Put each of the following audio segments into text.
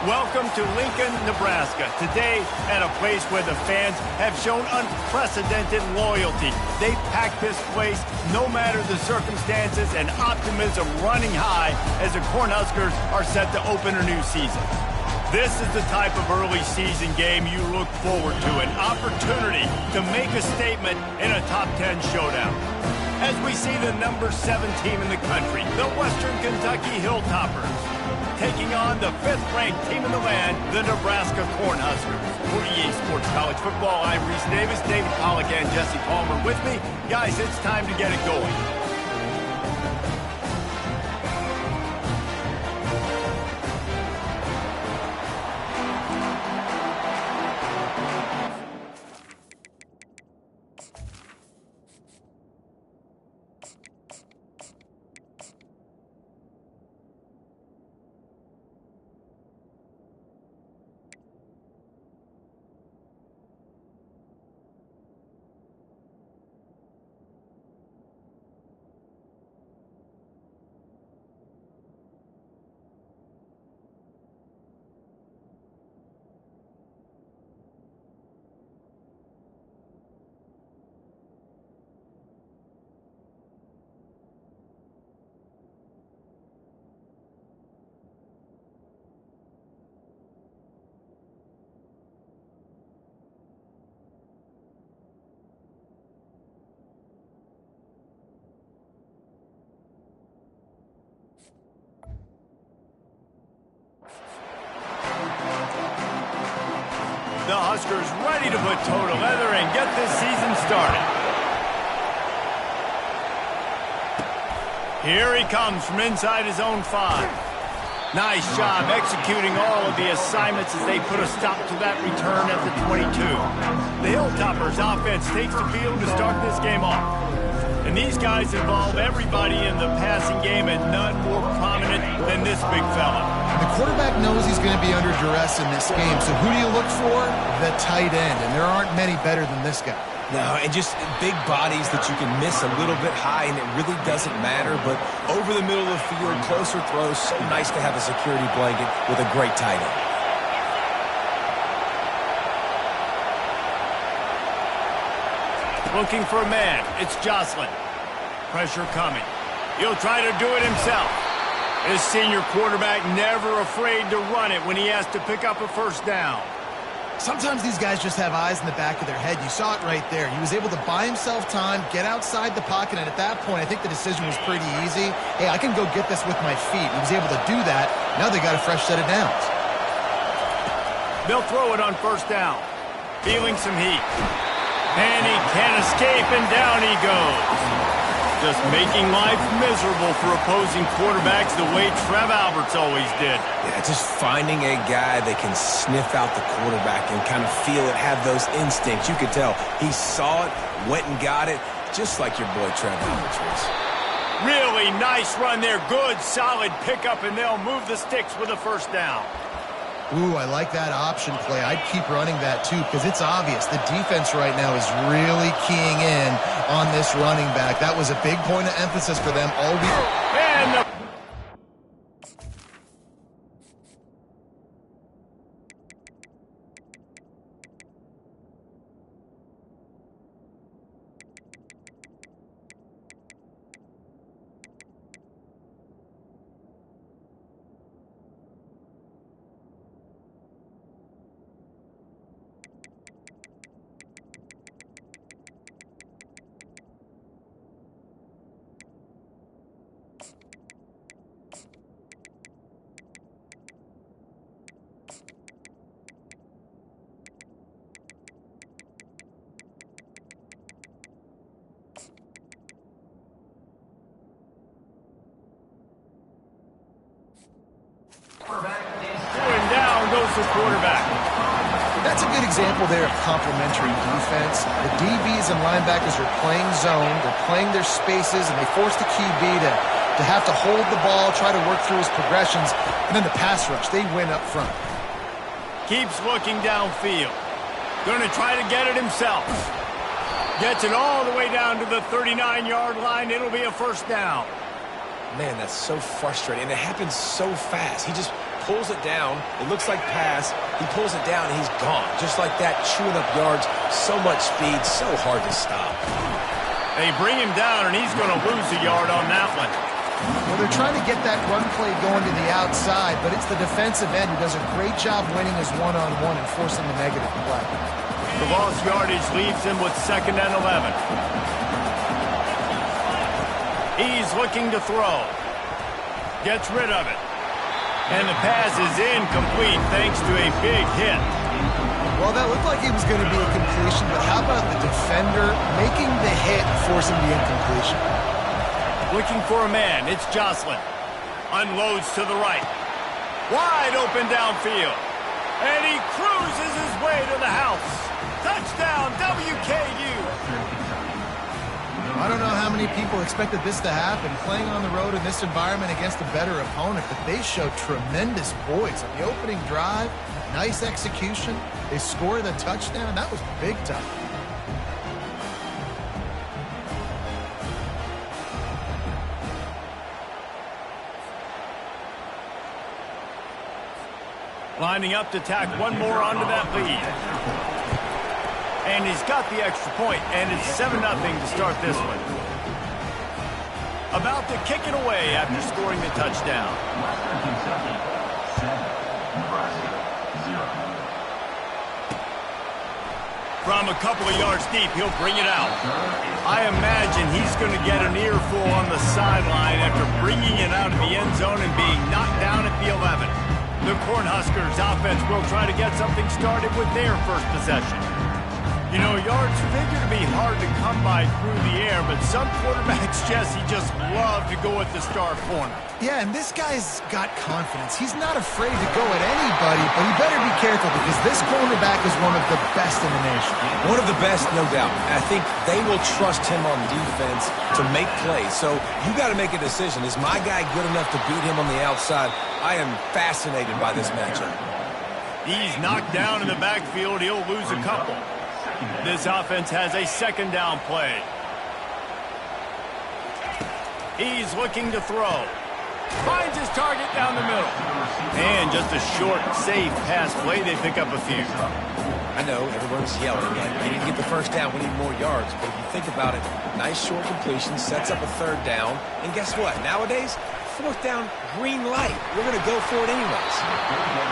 Welcome to Lincoln, Nebraska. Today, at a place where the fans have shown unprecedented loyalty. They packed this place no matter the circumstances, and optimism running high as the Cornhuskers are set to open a new season. This is the type of early season game you look forward to, an opportunity to make a statement in a top 10 showdown. As we see the number 7 team in the country, the Western Kentucky Hilltoppers, taking on the 5th-ranked team in the land, the Nebraska Cornhuskers. For EA Sports College Football, I'm Reese Davis, David Pollack, and Jesse Palmer with me. Guys, it's time to get it going. The Huskers ready to put toe to leather and get this season started. Here he comes from inside his own 5. Nice job executing all of the assignments as they put a stop to that return at the 22. The Hilltoppers offense takes the field to start this game off. And these guys involve everybody in the passing game, and none more prominent than this big fella. The quarterback knows he's going to be under duress in this game, so who do you look for? The tight end, and there aren't many better than this guy. No, and just big bodies that you can miss a little bit high, and it really doesn't matter. But over the middle of the field, closer throws, so nice to have a security blanket with a great tight end. Looking for a man. It's Jocelyn. Pressure coming. He'll try to do it himself. His senior quarterback never afraid to run it when he has to pick up a first down. Sometimes these guys just have eyes in the back of their head. You saw it right there. He was able to buy himself time, get outside the pocket, and at that point, I think the decision was pretty easy. Hey, I can go get this with my feet. He was able to do that. Now they got a fresh set of downs. They'll throw it on first down. Feeling some heat. And he can't escape, and down he goes. Just making life miserable for opposing quarterbacks the way Trev Alberts always did. Yeah, just finding a guy that can sniff out the quarterback and kind of feel it, have those instincts. You could tell he saw it, went and got it, just like your boy Trev Alberts was. Really nice run there. Good, solid pickup, and they'll move the sticks with a first down. Ooh, I like that option play. I'd keep running that too because it's obvious the defense right now is really keying in on this running back. That was a big point of emphasis for them all week. And going down goes the quarterback. That's a good example there of complementary defense. The DBs and linebackers are playing zone, they're playing their spaces, and they force the QB to have to hold the ball, try to work through his progressions, and then the pass rush, they win up front. Keeps looking downfield. Going to try to get it himself. Gets it all the way down to the 39-yard line. It'll be a first down. Man, that's so frustrating, and it happens so fast. He just pulls it down. It looks like pass. He pulls it down, and he's gone. Just like that, chewing up yards. So much speed, so hard to stop. They bring him down, and he's going to lose a yard on that one. Well, they're trying to get that run play going to the outside, but it's the defensive end who does a great job winning his one-on-one and forcing the negative play. The lost yardage leaves him with 2nd and 11. He's looking to throw. Gets rid of it. And the pass is incomplete thanks to a big hit. Well, that looked like it was going to be a completion, but how about the defender making the hit, forcing the incompletion? Looking for a man. It's Jocelyn. Unloads to the right. Wide open downfield. And he cruises his way to the house. Touchdown, WKU. I don't know how many people expected this to happen, playing on the road in this environment against a better opponent, but they showed tremendous poise on the opening drive. Nice execution. They scored a touchdown. That was big time. Lining up to tack one more onto that lead. And he's got the extra point, and it's 7-0 to start this one. About to kick it away after scoring the touchdown. From a couple of yards deep, he'll bring it out. I imagine he's going to get an earful on the sideline after bringing it out of the end zone and being knocked down at the 11. The Cornhuskers offense will try to get something started with their first possession. You know, yards figure to be hard to come by through the air, but some quarterbacks, Jesse, just love to go at the star corner. Yeah, and this guy's got confidence. He's not afraid to go at anybody, but he better be careful because this cornerback is one of the best in the nation. One of the best, no doubt. I think they will trust him on defense to make plays. So you got to make a decision. Is my guy good enough to beat him on the outside? I am fascinated by this matchup. He's knocked down in the backfield. He'll lose a couple. This offense has a 2nd down play. He's looking to throw. Finds his target down the middle. And just a short, safe pass play. They pick up a few. I know, everyone's yelling. Like, we didn't get the first down. We need more yards. But if you think about it, nice short completion, sets up a 3rd down. And guess what? Nowadays, 4th down, green light. We're going to go for it anyways.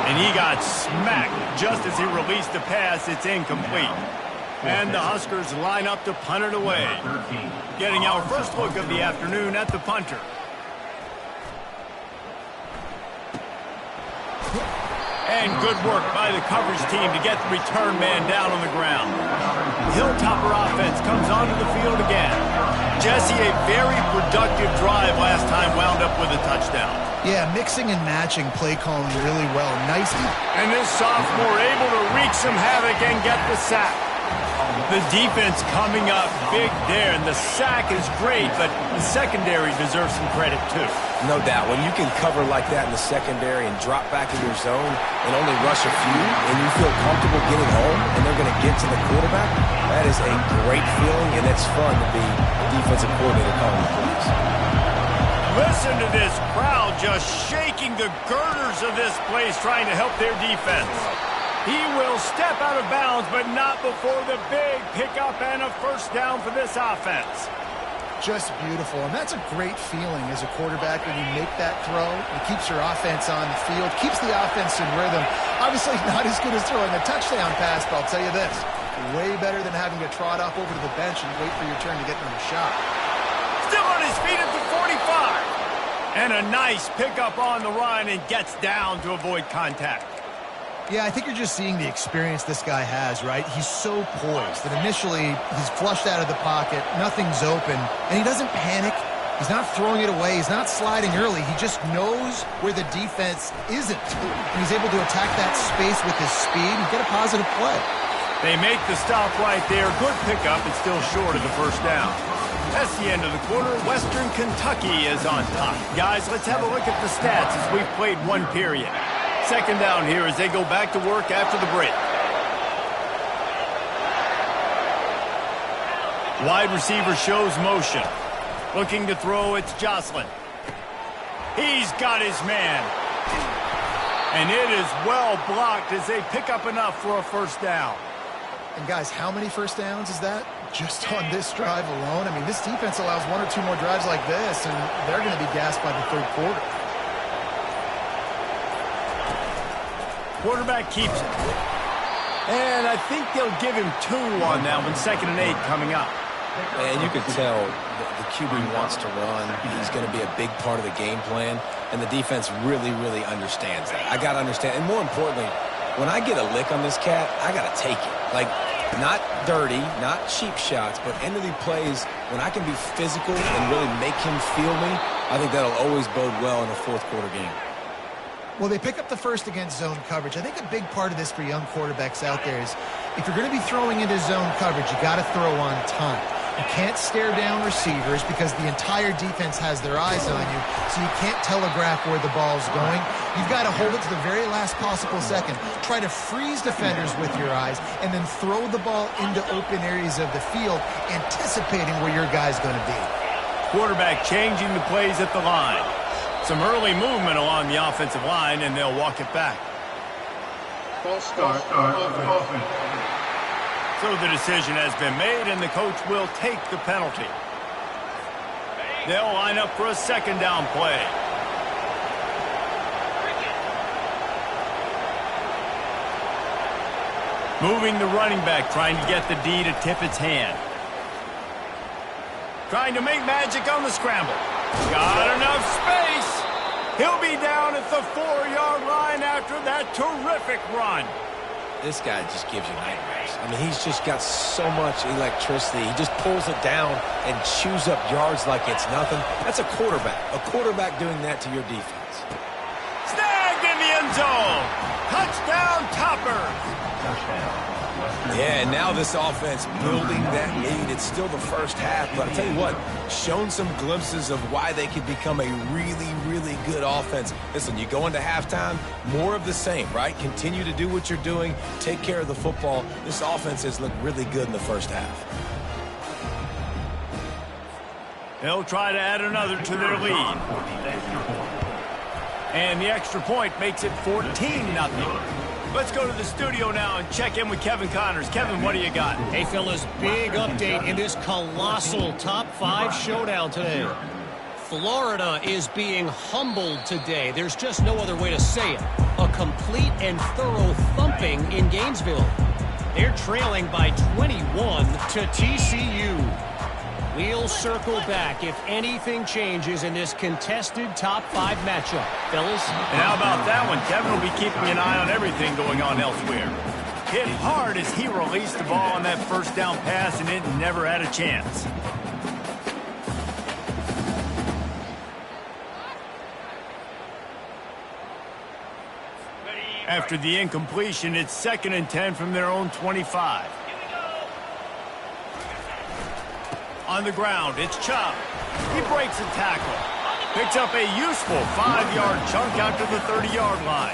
And he got smacked just as he released the pass. It's incomplete. And the Huskers line up to punt it away. Getting our first look of the afternoon at the punter. And good work by the coverage team to get the return man down on the ground. Hilltopper offense comes onto the field again. Jesse, a very productive drive last time wound up with a touchdown. Yeah, mixing and matching play calling really well. Nice. And this sophomore able to wreak some havoc and get the sack. The defense coming up big there, and the sack is great, but the secondary deserves some credit too. No doubt. When you can cover like that in the secondary and drop back in your zone and only rush a few, and you feel comfortable getting home, and they're going to get to the quarterback, that is a great feeling, and it's fun to be a defensive coordinator calling the plays. Listen to this crowd just shaking the girders of this place trying to help their defense. He will step out of bounds, but not before the big pickup and a 1st down for this offense. Just beautiful, and that's a great feeling as a quarterback when you make that throw. It keeps your offense on the field, keeps the offense in rhythm. Obviously not as good as throwing a touchdown pass, but I'll tell you this, way better than having to trot up over to the bench and wait for your turn to get another shot. Still on his feet at the 45. And a nice pickup on the run and gets down to avoid contact. Yeah, I think you're just seeing the experience this guy has, right? He's so poised that initially he's flushed out of the pocket, nothing's open, and he doesn't panic. He's not throwing it away. He's not sliding early. He just knows where the defense isn't. And he's able to attack that space with his speed and get a positive play. They make the stop right there. Good pickup. It's still short of the 1st down. That's the end of the quarter. Western Kentucky is on top. Guys, let's have a look at the stats as we've played one period. 2nd down here as they go back to work after the break. Wide receiver shows motion. Looking to throw, it's Jocelyn. He's got his man. And it is well blocked as they pick up enough for a first down. And guys, how many first downs is that? Just on this drive alone? I mean, this defense allows 1 or 2 more drives like this, and they're going to be gassed by the third quarter. Quarterback keeps it. And I think they'll give him 2 on that one. 2nd and 8 coming up. And you can tell the QB wants to run. He's going to be a big part of the game plan, and the defense really, really understands that. I got to understand, and more importantly, when I get a lick on this cat, I got to take it. Like, not dirty, not cheap shots, but end of the plays, when I can be physical and really make him feel me, I think that'll always bode well in a fourth quarter game. Well, they pick up the first against zone coverage. I think a big part of this for young quarterbacks out there is if you're going to be throwing into zone coverage, you got to throw on time. You can't stare down receivers because the entire defense has their eyes on you, so you can't telegraph where the ball's going. You've got to hold it to the very last possible second. Try to freeze defenders with your eyes and then throw the ball into open areas of the field, anticipating where your guy's going to be. Quarterback changing the plays at the line. Some early movement along the offensive line, and they'll walk it back. False start offense. So the decision has been made, and the coach will take the penalty. They'll line up for a 2nd down play. Moving the running back, trying to get the D to tip its hand. Trying to make magic on the scramble. Got enough space. He'll be down at the 4-yard line after that terrific run. This guy just gives you nightmares. I mean, he's just got so much electricity. He just pulls it down and chews up yards like it's nothing. That's a quarterback. A quarterback doing that to your defense. Snagged in the end zone. Touchdown, Toppers. Yeah, and now this offense building that lead. It's still the first half, but I'll tell you what, shown some glimpses of why they could become a really, really good offense. Listen, you go into halftime, more of the same, right? Continue to do what you're doing, take care of the football. This offense has looked really good in the first half. They'll try to add another to their lead. And the extra point makes it 14-0. Let's go to the studio now and check in with Kevin Connors. Kevin, what do you got? Hey, fellas, big update in this colossal top 5 showdown today. Florida is being humbled today. There's just no other way to say it. A complete and thorough thumping in Gainesville. They're trailing by 21 to TCU. We'll circle back if anything changes in this contested top 5 matchup. Fellas? And how about that one? Kevin will be keeping an eye on everything going on elsewhere. Hit hard as he released the ball on that first down pass, and it never had a chance. After the incompletion, it's 2nd and 10 from their own 25. On the ground, it's Chubb. He breaks a tackle. Picks up a useful 5-yard chunk out to the 30-yard line.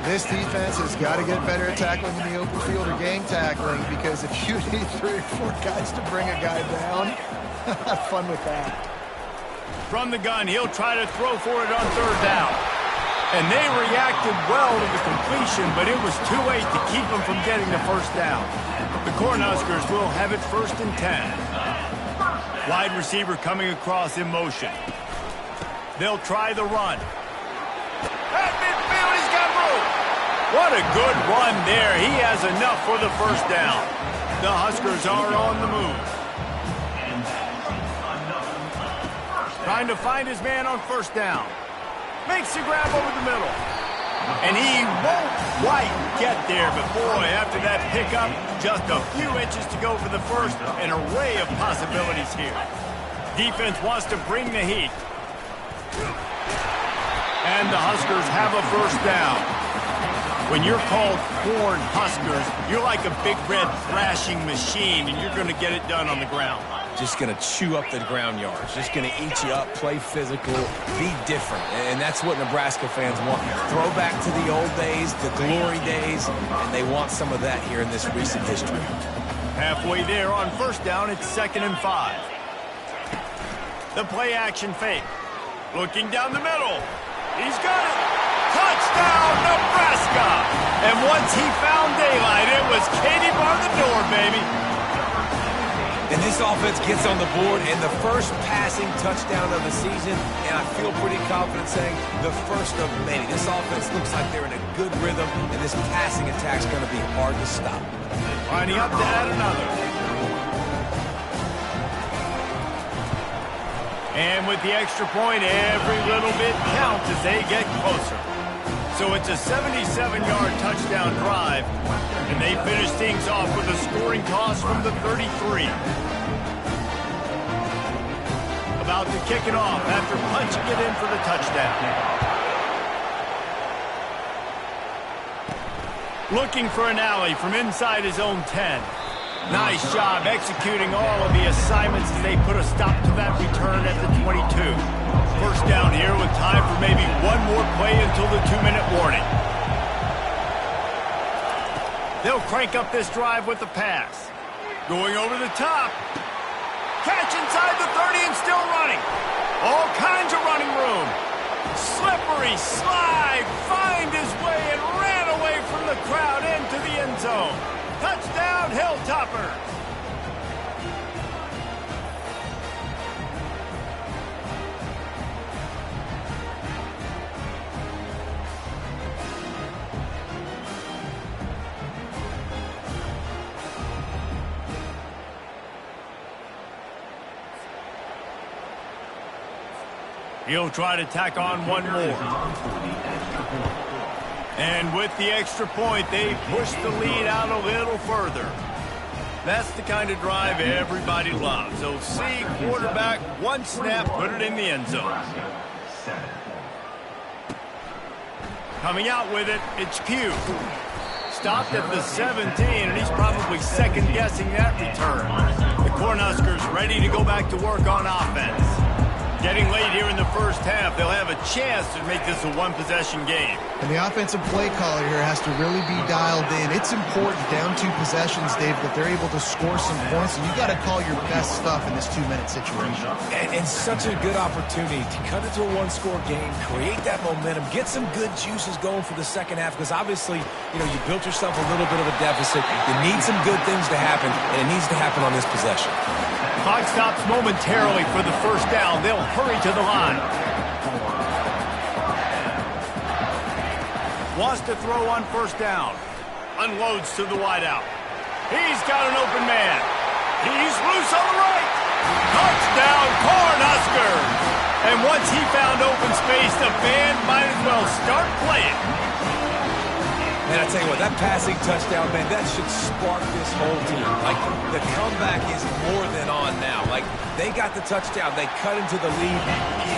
This defense has got to get better at tackling in the open field or gang tackling, because if you need 3 or 4 guys to bring a guy down, have fun with that. From the gun, he'll try to throw for it on 3rd down. And they reacted well to the completion, but it was too late to keep them from getting the first down. The Cornhuskers will have it 1st and 10. Wide receiver coming across in motion. They'll try the run. At midfield, he's got room. What a good run there. He has enough for the first down. The Huskers are on the move. Trying to find his man on 1st down. Makes the grab over the middle. And he won't quite get there, but boy, after that pickup, just a few inches to go for the first. An array of possibilities here. Defense wants to bring the heat. And the Huskers have a first down. When you're called Corn Huskers, you're like a big red thrashing machine, and you're going to get it done on the ground. Just going to chew up the ground yards. Just going to eat you up, play physical, be different. And that's what Nebraska fans want. Throw back to the old days, the glory days, and they want some of that here in this recent history. Halfway there on 1st down, it's 2nd and 5. The play action fake. Looking down the middle. He's got it. Touchdown, Nebraska! And once he found daylight, it was Katie bar the door, baby. And this offense gets on the board and the first passing touchdown of the season, and I feel pretty confident saying the first of many. This offense looks like they're in a good rhythm, and this passing attack's going to be hard to stop. Lining up to add another. And with the extra point, every little bit counts as they get closer. So it's a 77-yard touchdown drive, and they finish things off with a scoring toss from the 33. About to kick it off after punching it in for the touchdown. Looking for an alley from inside his own 10. Nice job executing all of the assignments as they put a stop to that return at the 22. First down here with time for maybe one more play until the 2-minute warning. They'll crank up this drive with the pass. Going over the top. Catch inside the 30 and still running. All kinds of running room. Slippery slide. Find his way and ran away from the crowd into the end zone. Touchdown, Hilltopper. He'll try to tack on one more. And with the extra point, they push the lead out a little further. That's the kind of drive everybody loves. So see, quarterback, one snap, put it in the end zone. Coming out with it, it's Q. Stopped at the 17, and he's probably second-guessing that return. The Cornhuskers ready to go back to work on offense. Getting late here in the first half, they'll have a chance to make this a one-possession game. And the offensive play caller here has to really be dialed in. It's important down 2 possessions, Dave, that they're able to score some points, and you got to call your best stuff in this 2-minute situation. And such a good opportunity to cut into a one-score game, create that momentum, get some good juices going for the second half, because obviously, you know, you built yourself a little bit of a deficit. You need some good things to happen, and it needs to happen on this possession. Clock stops momentarily for the first down. They'll hurry to the line. Wants to throw on first down. Unloads to the wideout. He's got an open man. He's loose on the right. Touchdown, Cornhuskers! And once he found open space, the band might as well start playing. And I tell you what, that passing touchdown, man, that should spark this whole team. Like, the comeback is more than on now. Like, they got the touchdown. They cut into the lead.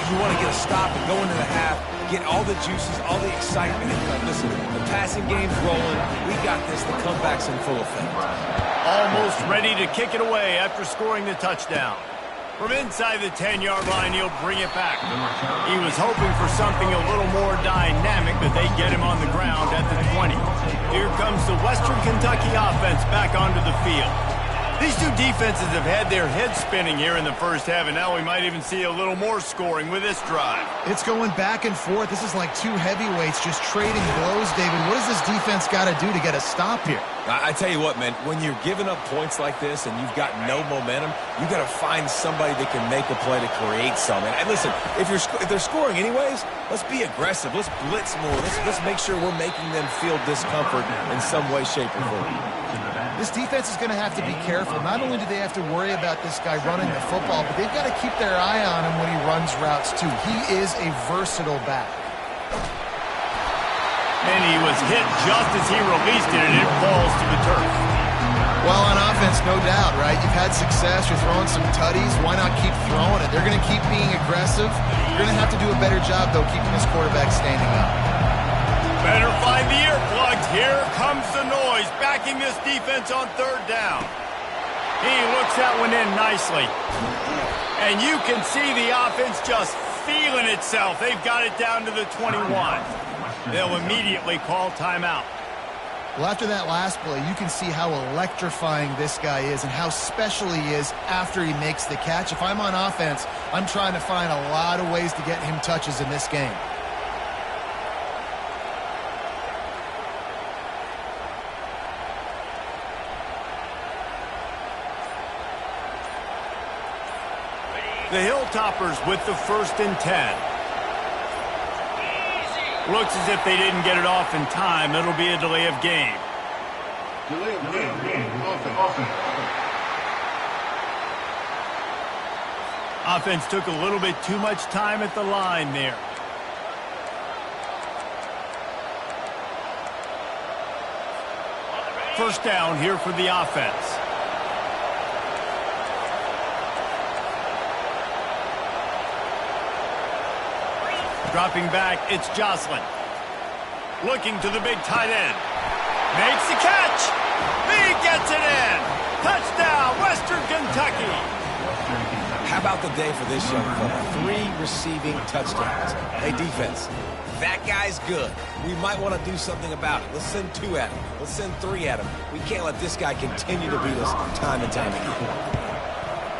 You want to get a stop and go into the half, get all the juices, all the excitement. And listen, the passing game's rolling. We got this. The comeback's in full effect. Almost ready to kick it away after scoring the touchdown. From inside the 10-yard line, he'll bring it back. He was hoping for something a little more dynamic, but they get him on the ground at the 20. Here comes the Western Kentucky offense back onto the field. These two defenses have had their heads spinning here in the first half, and now we might even see a little more scoring with this drive. It's going back and forth. This is like two heavyweights just trading blows, David. What does this defense got to do to get a stop here? I tell you what, man, when you're giving up points like this and you've got no momentum, you got to find somebody that can make a play to create something. And listen, if they're scoring anyways, let's be aggressive. Let's blitz more. Let's make sure we're making them feel discomfort in some way, shape, or form. This defense is going to have to be careful. Not only do they have to worry about this guy running the football, but they've got to keep their eye on him when he runs routes, too. He is a versatile back. And he was hit just as he released it, and it falls to the turf. Well, on offense, no doubt, right? You've had success. You're throwing some tutties. Why not keep throwing it? They're going to keep being aggressive. You're going to have to do a better job, though, keeping this quarterback standing up. Better find the earplugs. Here comes the noise, backing this defense on third down. He looks that one in nicely. And you can see the offense just feeling itself. They've got it down to the 21. They'll immediately call timeout. Well, after that last play, you can see how electrifying this guy is and how special he is after he makes the catch. If I'm on offense, I'm trying to find a lot of ways to get him touches in this game. The Hilltoppers with the 1st and 10. Looks as if they didn't get it off in time. It'll be a delay of game. Delay of game. Offense. Offense took a little bit too much time at the line there. First down here for the offense. Dropping back, it's Jocelyn. Looking to the big tight end. Makes the catch. He gets it in. Touchdown, Western Kentucky. How about the day for this young fella? 3 receiving touchdowns. Hey, defense, that guy's good. We might want to do something about it. Let's send 2 at him. Let's send 3 at him. We can't let this guy continue to beat us time and time again.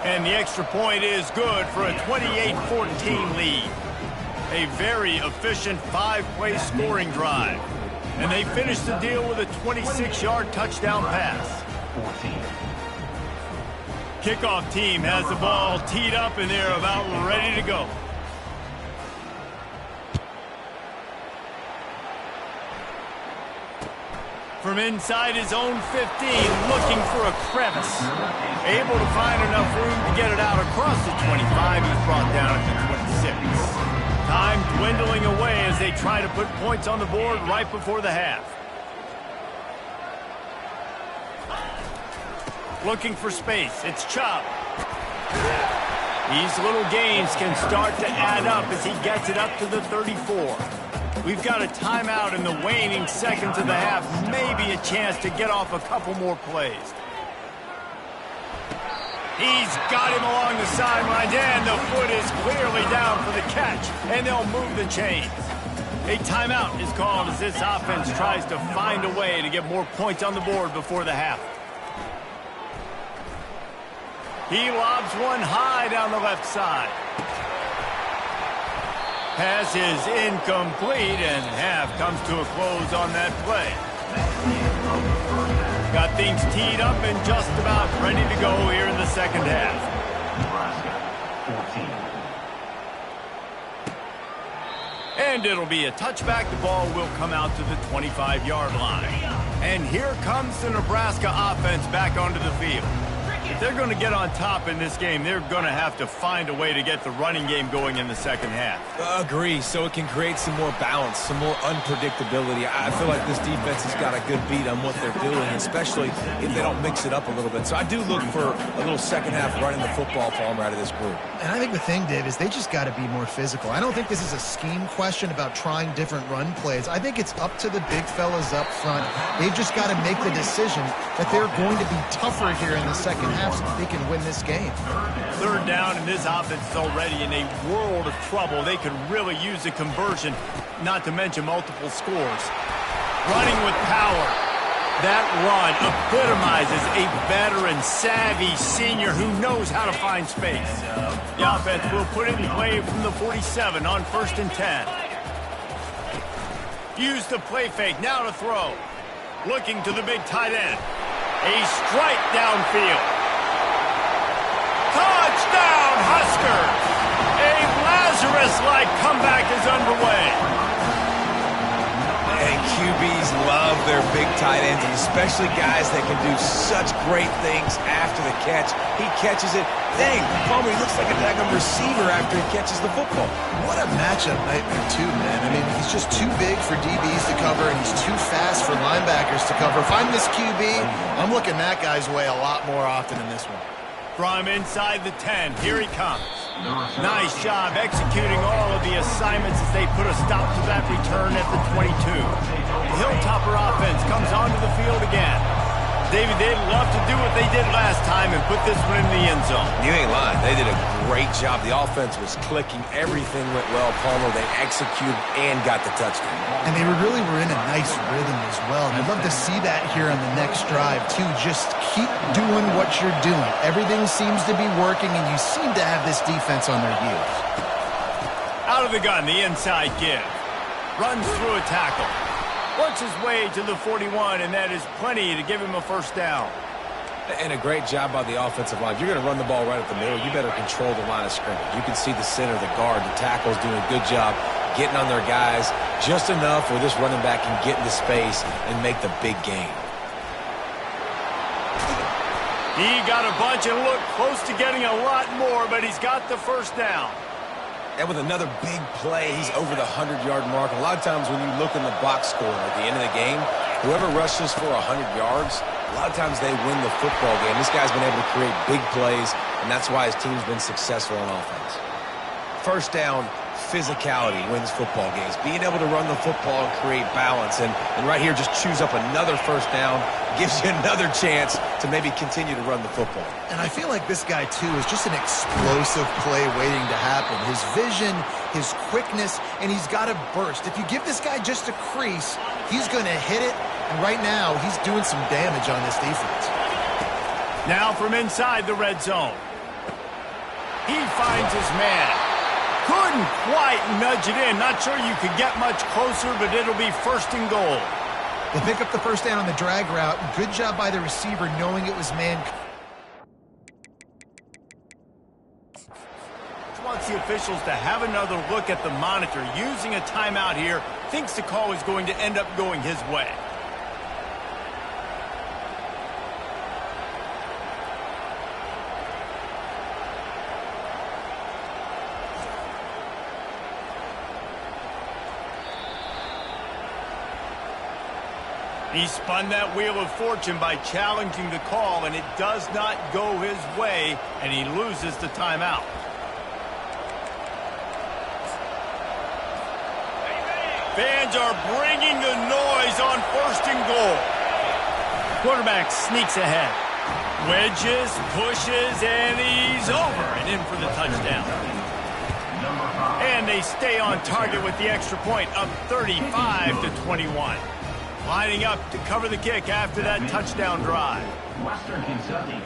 And the extra point is good for a 28-14 lead. A very efficient 5-play scoring drive. And they finish the deal with a 26-yard touchdown pass. Kickoff team has the ball teed up and they're about ready to go. From inside his own 15, looking for a crevice. Able to find enough room to get it out across the 25. He's brought down at the 26. Time dwindling away as they try to put points on the board right before the half. Looking for space. It's Chubb. These little gains can start to add up as he gets it up to the 34. We've got a timeout in the waning seconds of the half. Maybe a chance to get off a couple more plays. He's got him along the sidelines, and the foot is clearly down for the catch, and they'll move the chains. A timeout is called as this offense tries to find a way to get more points on the board before the half. He lobs one high down the left side. Pass is incomplete, and half comes to a close on that play. Got things teed up and just about ready to go here in the second half. And it'll be a touchback. The ball will come out to the 25-yard line. And here comes the Nebraska offense back onto the field. If they're going to get on top in this game, they're going to have to find a way to get the running game going in the second half. Agree, so it can create some more balance, some more unpredictability. I feel like this defense has got a good beat on what they're doing, especially if they don't mix it up a little bit. So I do look for a little second half running the football Palmer out of this group. And I think the thing, Dave, is they just got to be more physical. I don't think this is a scheme question about trying different run plays. I think it's up to the big fellas up front. They've just got to make the decision that they're going to be tougher here in the second half so they can win this game. Third down, and this offense is already in a world of trouble. They could really use a conversion, not to mention multiple scores. Running with power. That run epitomizes a veteran, savvy senior who knows how to find space. The offense will put it in play from the 47 on 1st and 10. Use the play fake, now to throw. Looking to the big tight end. A strike downfield. Touchdown, Huskers! A Lazarus-like comeback is underway. And QBs love their big tight ends, and especially guys that can do such great things after the catch. He catches it. Dang, Palmer, he looks like a daggum receiver after he catches the football. What a matchup nightmare, too, man. I mean, he's just too big for DBs to cover, and he's too fast for linebackers to cover. If I'm this QB, I'm looking that guy's way a lot more often in this one. From inside the 10, here he comes. Nice job executing all of the assignments as they put a stop to that return at the 22. The Hilltopper offense comes onto the field again. David, they'd love to do what they did last time and put this one in the end zone. You ain't lying. They did a great job. The offense was clicking. Everything went well. Palmer, they executed and got the touchdown. And they really were in a nice rhythm as well. And I'd love to see that here on the next drive, too. Just keep doing what you're doing. Everything seems to be working, and you seem to have this defense on their heels. Out of the gun, the inside give. Runs through a tackle. Works his way to the 41, and that is plenty to give him a first down. And a great job by the offensive line. If you're going to run the ball right at the middle, you better control the line of scrimmage. You can see the center, the guard, the tackles doing a good job getting on their guys just enough where this running back can get into space and make the big gain. He got a bunch and looked close to getting a lot more, but he's got the first down. And with another big play, he's over the 100-yard mark. A lot of times when you look in the box score at the end of the game, whoever rushes for 100 yards, a lot of times they win the football game. This guy's been able to create big plays, and that's why his team's been successful on offense. First down, physicality wins football games. Being able to run the football and create balance. And right here, just choose up another first down, gives you another chance to maybe continue to run the football. And I feel like this guy, too, is just an explosive play waiting to happen. His vision, his quickness, and he's got a burst. If you give this guy just a crease, he's going to hit it. And right now, he's doing some damage on this defense. Now from inside the red zone. He finds his man. Couldn't quite nudge it in. Not sure you could get much closer, but it'll be first and goal. They pick up the first down on the drag route. Good job by the receiver knowing it was man. Wants the officials to have another look at the monitor. Using a timeout here. Thinks the call is going to end up going his way. He spun that wheel of fortune by challenging the call, and it does not go his way, and he loses the timeout. Fans are bringing the noise on first and goal. Quarterback sneaks ahead. Wedges, pushes, and he's over and in for the touchdown. And they stay on target with the extra point, up 35-21. Lining up to cover the kick after that touchdown drive. Western Kentucky,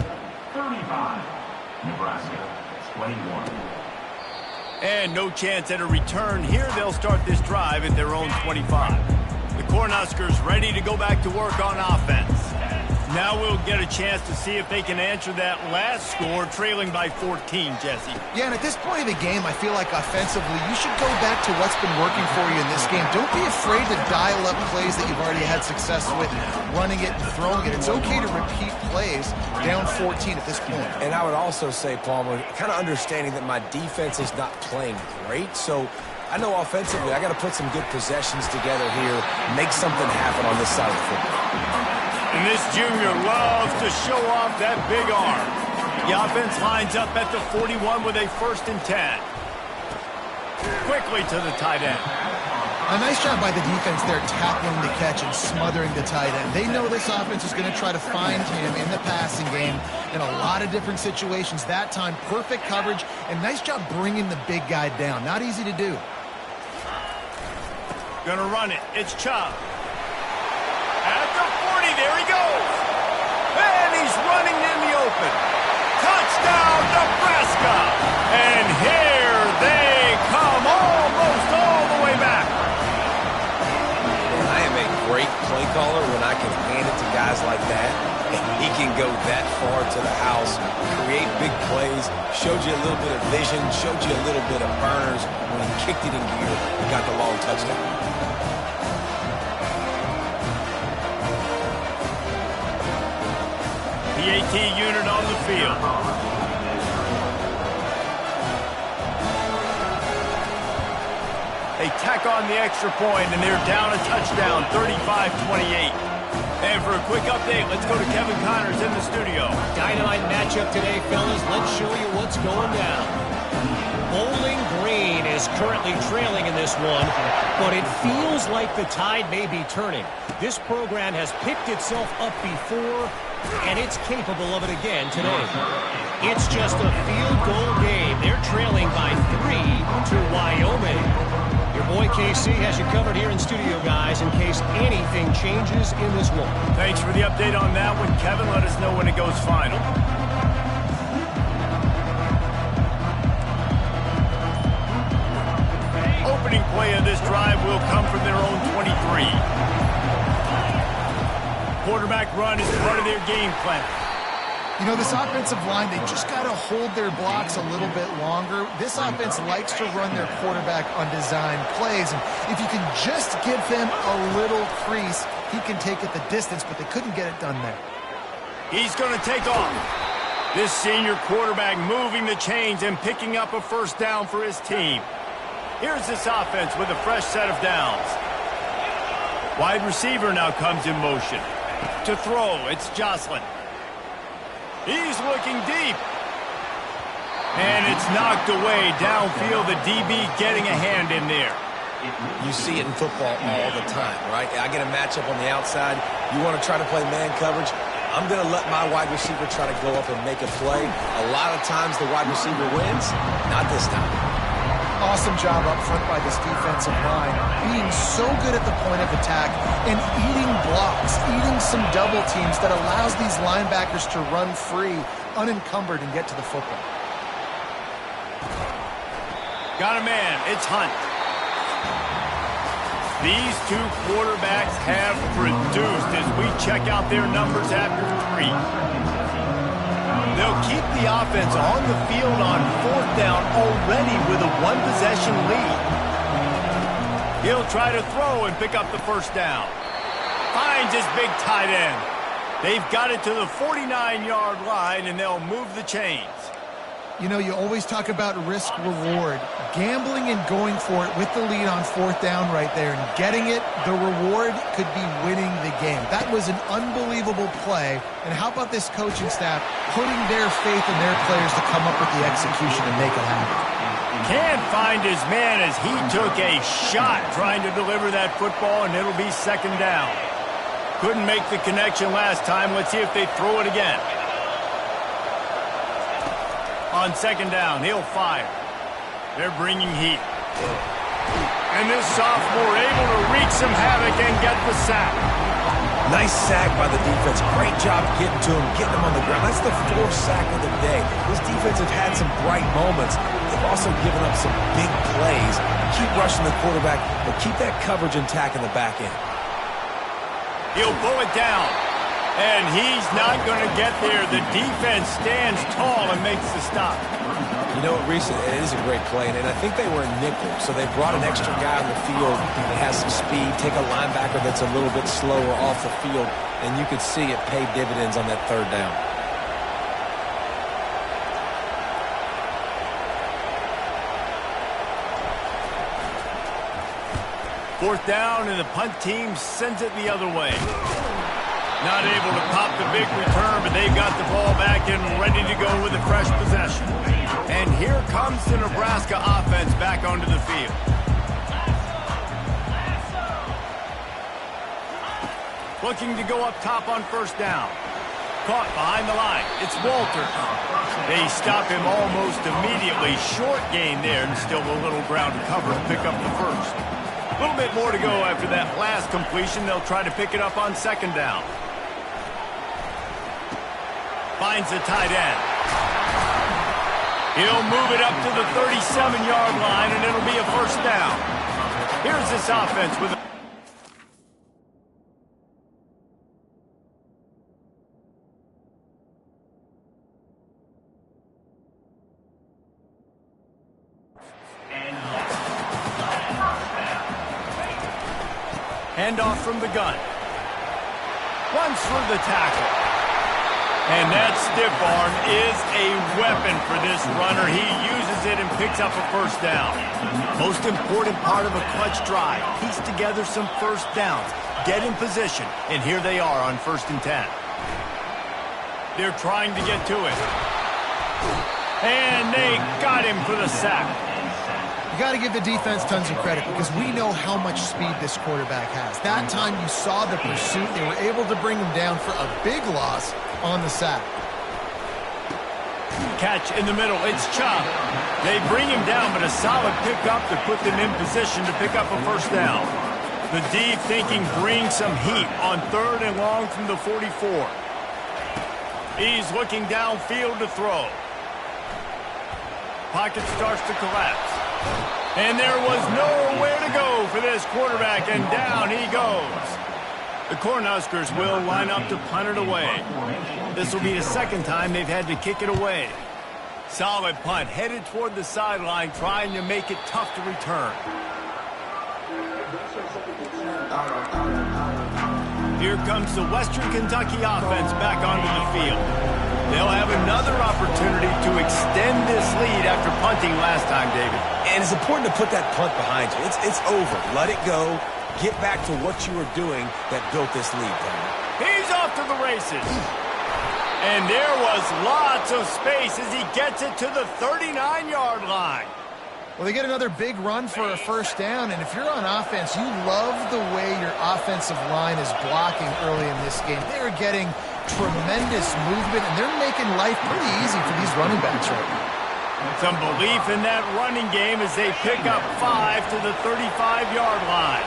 35. Nebraska, 21. And no chance at a return here. They'll start this drive at their own 25. The Cornhuskers ready to go back to work on offense. Now we'll get a chance to see if they can answer that last score, trailing by 14, Jesse. Yeah, and at this point of the game, I feel like offensively, you should go back to what's been working for you in this game. Don't be afraid to dial up plays that you've already had success with, running it and throwing it. It's okay to repeat plays down 14 at this point. And I would also say, Palmer, kind of understanding that my defense is not playing great, so I know offensively I got to put some good possessions together here, make something happen on this side of the football. And this junior loves to show off that big arm. The offense lines up at the 41 with a 1st and 10. Quickly to the tight end. A nice job by the defense there tackling the catch and smothering the tight end. They know this offense is going to try to find him in the passing game in a lot of different situations. That time, perfect coverage and nice job bringing the big guy down. Not easy to do. Gonna run it. It's Chubb. At the 40, there he goes. And he's running in the open. Touchdown, Nebraska. And here they come almost all the way back. I am a great play caller when I can hand it to guys like that. And he can go that far to the house, create big plays, showed you a little bit of vision, showed you a little bit of burners. When he kicked it in gear, he got the long touchdown. The AT unit on the field. They tack on the extra point, and they're down a touchdown, 35-28. And for a quick update, let's go to Kevin Connors in the studio. Dynamite matchup today, fellas. Let's show you what's going down. Bowling Green is currently trailing in this one, but it feels like the tide may be turning. This program has picked itself up before, and it's capable of it again today. It's just a field goal game. They're trailing by 3 to Wyoming. Your boy KC has you covered here in studio, guys, in case anything changes in this one. Thanks for the update on that one, Kevin. Let us know when it goes final. Opening play of this drive will come from their own 23. Quarterback run is part of their game plan. You know, this offensive line, they just got to hold their blocks a little bit longer. This offense likes to run their quarterback on design plays, and if you can just give him a little crease, he can take it the distance, but they couldn't get it done there. He's going to take off. This senior quarterback moving the chains and picking up a first down for his team. Here's this offense with a fresh set of downs. Wide receiver now comes in motion. To throw, it's Jocelyn. He's looking deep. And it's knocked away downfield. The DB getting a hand in there. You see it in football all the time, right? I get a matchup on the outside. You want to try to play man coverage? I'm going to let my wide receiver try to go up and make a play. A lot of times the wide receiver wins. Not this time. Awesome job up front by this defensive line, being so good at the point of attack and eating blocks, eating some double teams that allows these linebackers to run free, unencumbered, and get to the football. Got a man. It's Hunt. These two quarterbacks have produced as we check out their numbers after 3. They'll keep the offense on the field on 4th down already with a 1-possession lead. He'll try to throw and pick up the first down. Finds his big tight end. They've got it to the 49-yard line, and they'll move the chains. You know, you always talk about risk-reward. Gambling and going for it with the lead on 4th down right there and getting it, the reward could be winning the game. That was an unbelievable play. And how about this coaching staff putting their faith in their players to come up with the execution and make it happen? Can't find his man as he took a shot trying to deliver that football, and it'll be 2nd down. Couldn't make the connection last time. Let's see if they throw it again. On 2nd down, he'll fire. They're bringing heat. And this sophomore able to wreak some havoc and get the sack. Nice sack by the defense. Great job getting to him, getting him on the ground. That's the 4th sack of the day. This defense have had some bright moments. They've also given up some big plays. Keep rushing the quarterback, but keep that coverage intact in the back end. He'll pull it down. And he's not going to get there. The defense stands tall and makes the stop. You know what, Reese, it is a great play, and I think they were in nickel, so they brought an extra guy on the field that has some speed, take a linebacker that's a little bit slower off the field, and you could see it pay dividends on that 3rd down. Fourth down, and the punt team sends it the other way. Not able to pop the big return, but they've got the ball back and ready to go with a fresh possession. And here comes the Nebraska offense back onto the field. Looking to go up top on 1st down. Caught behind the line. It's Walters. They stop him almost immediately. Short gain there, and still a little ground to cover to pick up the first. A little bit more to go after that last completion. They'll try to pick it up on 2nd down. Finds the tight end. He'll move it up to the 37-yard line, and it'll be a 1st down. Here's this offense with a... Handoff from the gun. Runs through the tackle. And that stiff arm is a weapon for this runner. He uses it and picks up a 1st down. Most important part of a clutch drive. Piece together some 1st downs. Get in position. And here they are on 1st and 10. They're trying to get to it. And they got him for the sack. You got to give the defense tons of credit because we know how much speed this quarterback has. That time you saw the pursuit. They were able to bring him down for a big loss on the sack. Catch in the middle. It's Chubb. They bring him down, but a solid pickup to put them in position to pick up a 1st down. The D thinking bring some heat on 3rd and long from the 44. He's looking downfield to throw. Pocket starts to collapse. And there was nowhere to go for this quarterback, and down he goes. The Cornhuskers will line up to punt it away. This will be the second time they've had to kick it away. Solid punt, headed toward the sideline, trying to make it tough to return. Here comes the Western Kentucky offense back onto the field. They'll have another opportunity to extend this lead after punting last time, David. And it's important to put that punt behind you. It's over. Let it go. Get back to what you were doing that built this lead, Tom. He's off to the races. And there was lots of space as he gets it to the 39-yard line. Well, they get another big run for a first down, and if you're on offense, you love the way your offensive line is blocking early in this game. They are getting tremendous movement, and they're making life pretty easy for these running backs right now. Some belief in that running game as they pick up 5 to the 35-yard line.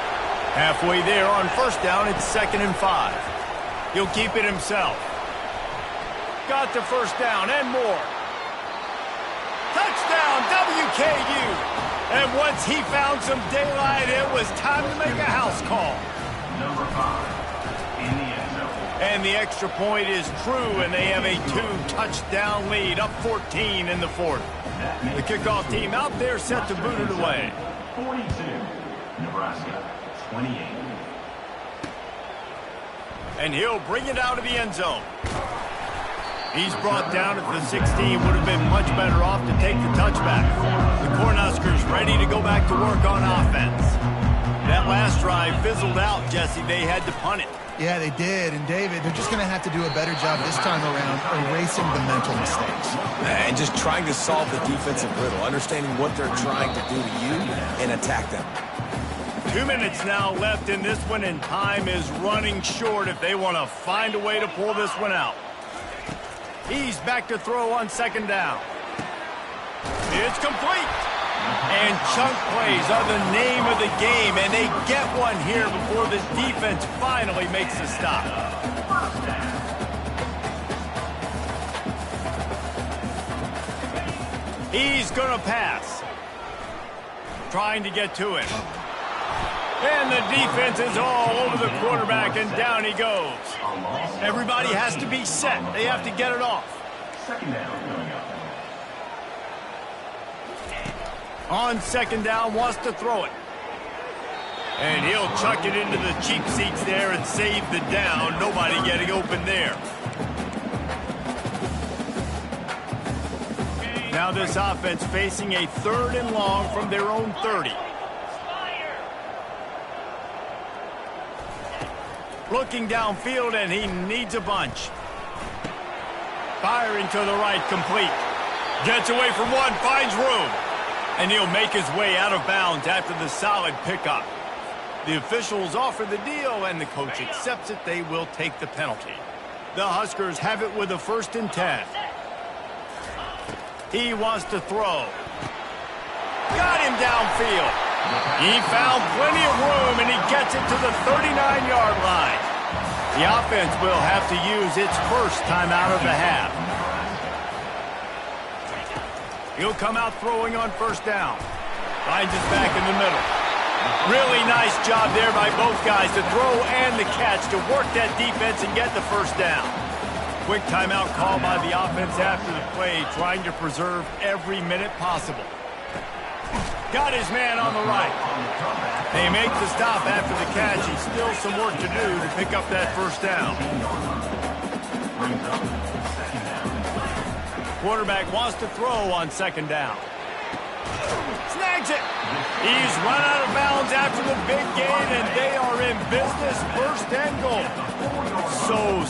Halfway there on first down, it's 2nd and 5. He'll keep it himself. Got the first down and more. Touchdown, WKU. And once he found some daylight, it was time to make a house call. Number 5 in the end zone. And the extra point is true, and they have a 2-touchdown lead, up 14 in the fourth. The kickoff team out there set to boot it away. 42, Nebraska, 28. And he'll bring it out of the end zone. He's brought down at the 16. Would have been much better off to take the touchback. The Cornhuskers ready to go back to work on offense. That last drive fizzled out, Jesse. They had to punt it. Yeah, they did. And, David, they're just going to have to do a better job this time around erasing the mental mistakes. And just trying to solve the defensive riddle, understanding what they're trying to do to you and attack them. 2 minutes now left in this one, and time is running short if they want to find a way to pull this one out. He's back to throw on second down. It's complete. And chunk plays are the name of the game, and they get one here before the defense finally makes the stop. He's going to pass. Trying to get to him. And the defense is all over the quarterback, and down he goes. Everybody has to be set. They have to get it off. Second down coming up. On second down, wants to throw it. And he'll chuck it into the cheap seats there and save the down. Nobody getting open there. Now this offense facing a 3rd and long from their own 30. Looking downfield, and he needs a bunch. Firing to the right, complete. Gets away from one, finds room. And he'll make his way out of bounds after the solid pickup. The officials offer the deal, and the coach accepts it. They will take the penalty. The Huskers have it with a 1st and 10. He wants to throw. Got him downfield. He found plenty of room, and he gets it to the 39-yard line. The offense will have to use its first timeout of the half. He'll come out throwing on first down. Finds it back in the middle. Really nice job there by both guys to throw and the catch to work that defense and get the first down. Quick timeout call by the offense after the play, trying to preserve every minute possible. Got his man on the right. They make the stop after the catch. He's still some work to do to pick up that first down. Quarterback wants to throw on second down. Snags it. He's run out of bounds after the big gain, and they are in business. 1st and goal.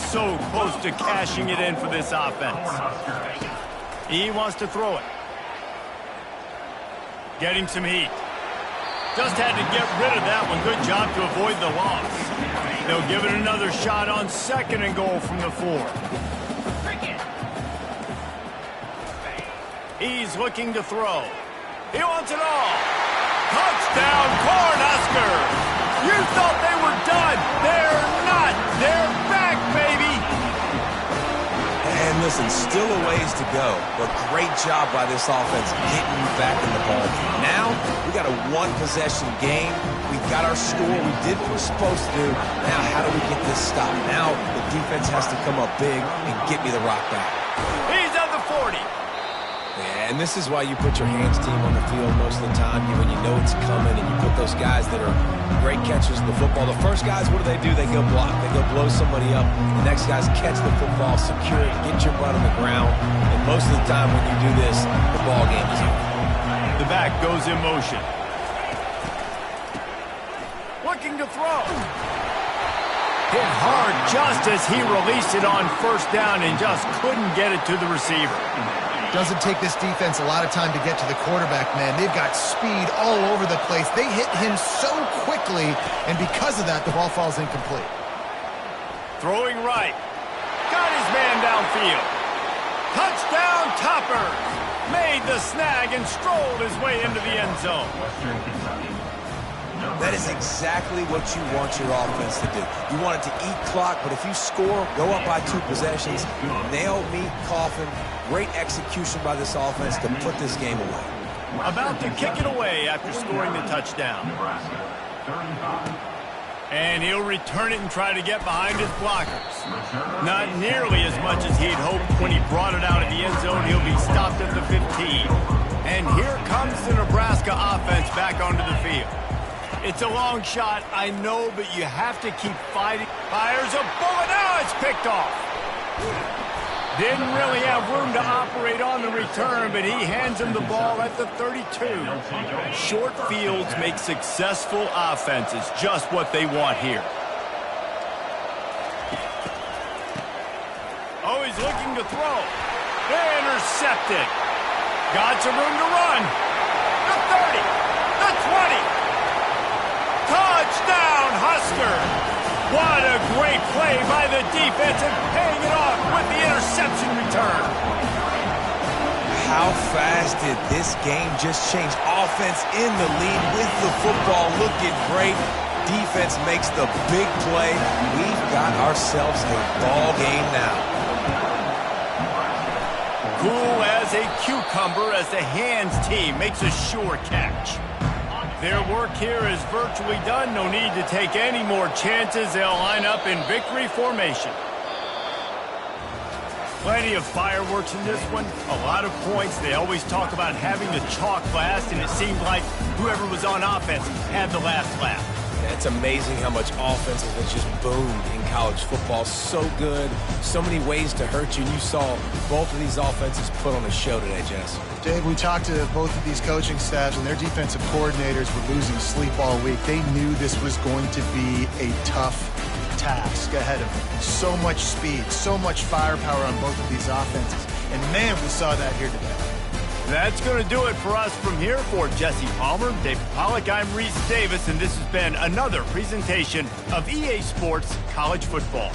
So close to cashing it in for this offense. He wants to throw it. Getting some heat. Just had to get rid of that one. Good job to avoid the loss. They'll give it another shot on 2nd and goal from the 4. He's looking to throw. He wants it all. Touchdown, Cornhuskers! You thought they were done. They're not. They're back, baby. And listen, still a ways to go, but great job by this offense getting you back in the ball. Now, we got a one-possession game. We've got our score. We did what we're supposed to do. Now, how do we get this stopped? Now, the defense has to come up big and get me the rock back. He's at the 40. Yeah, and this is why you put your hands team on the field most of the time when you know it's coming, and you put those guys that are great catchers of the football. The first guys, what do? They go block. They go blow somebody up. The next guys catch the football, secure it, get your butt on the ground. And most of the time when you do this, the ball game is over. The back goes in motion. Looking to throw. Hit hard just as he released it on first down and just couldn't get it to the receiver. Doesn't take this defense a lot of time to get to the quarterback, man. They've got speed all over the place. They hit him so quickly, and because of that, the ball falls incomplete. Throwing right. Got his man downfield. Touchdown Toppers. Made the snag and strolled his way into the end zone. Western Kentucky. That is exactly what you want your offense to do. You want it to eat clock, but if you score, go up by 2 possessions, nail meat, coffin. Great execution by this offense to put this game away. About to kick it away after scoring the touchdown. Nebraska. 35. And he'll return it and try to get behind his blockers. Not nearly as much as he'd hoped when he brought it out of the end zone. He'll be stopped at the 15. And here comes the Nebraska offense back onto the field. It's a long shot, I know, but you have to keep fighting. Fires a bullet. Now it's picked off. Didn't really have room to operate on the return, but he hands him the ball at the 32. Short fields make successful offenses, just what they want here. Oh, he's looking to throw. Intercepted. Got some room to run. The 30. The 20. Touchdown, Husker. What a great play by the defense and paying it off with the interception return. How fast did this game just change? Offense in the lead with the football looking great. Defense makes the big play. We've got ourselves a ball game now. Cool as a cucumber as the hands team makes a sure catch. Their work here is virtually done. No need to take any more chances. They'll line up in victory formation. Plenty of fireworks in this one. A lot of points. They always talk about having the chalk last, and it seemed like whoever was on offense had the last laugh. It's amazing how much offense has just boomed in college football. So good, so many ways to hurt you. And you saw both of these offenses put on a show today, Jess. Dave, we talked to both of these coaching staffs, and their defensive coordinators were losing sleep all week. They knew this was going to be a tough task ahead of them. So much speed, so much firepower on both of these offenses. And, man, we saw that here today. That's going to do it for us from here. For Jesse Palmer, David Pollack, I'm Reese Davis, and this has been another presentation of EA Sports College Football.